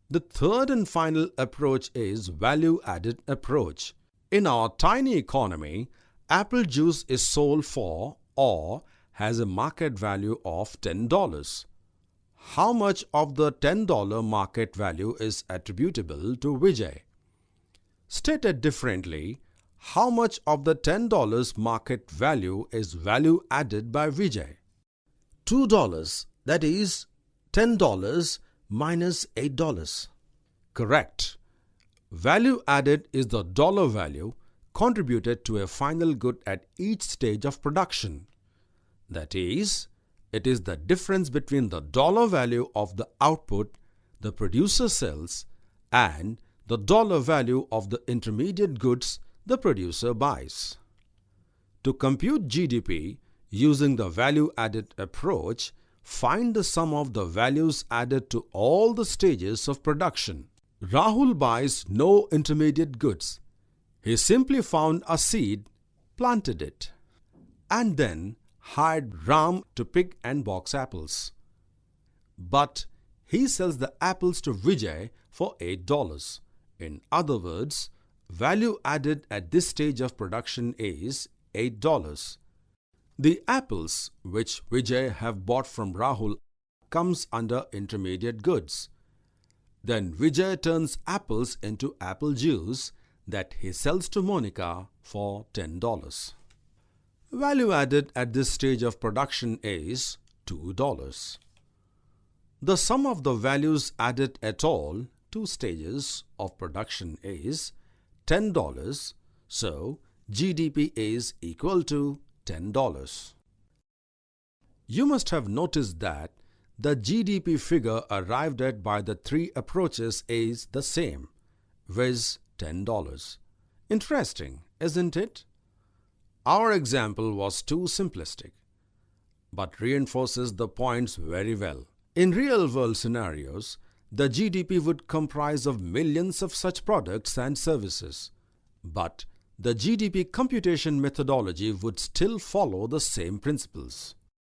The third and final approach is value-added approach. In our tiny economy, apple juice is sold for or has a market value of $10. How much of the $10 market value is attributable to Vijay? Stated differently, how much of the $10 market value is value added by Vijay? $2, that is $10 minus $8. Correct. Value added is the dollar value contributed to a final good at each stage of production. That is, it is the difference between the dollar value of the output the producer sells and the dollar value of the intermediate goods the producer buys. To compute GDP using the value-added approach, find the sum of the values added to all the stages of production. Rahul buys no intermediate goods. He simply found a seed, planted it, and then hired Ram to pick and box apples. But he sells the apples to Vijay for $8. In other words, value added at this stage of production is $8. The apples which Vijay have bought from Rahul comes under intermediate goods. Then Vijay turns apples into apple juice that he sells to Monica for $10. Value added at this stage of production is $2. The sum of the values added at all two stages of production is $10, so GDP is equal to $10. You must have noticed that the GDP figure arrived at by the three approaches is the same, viz. $10. Interesting, isn't it? Our example was too simplistic, but reinforces the points very well. In real-world scenarios, the GDP would comprise of millions of such products and services, but the GDP computation methodology would still follow the same principles.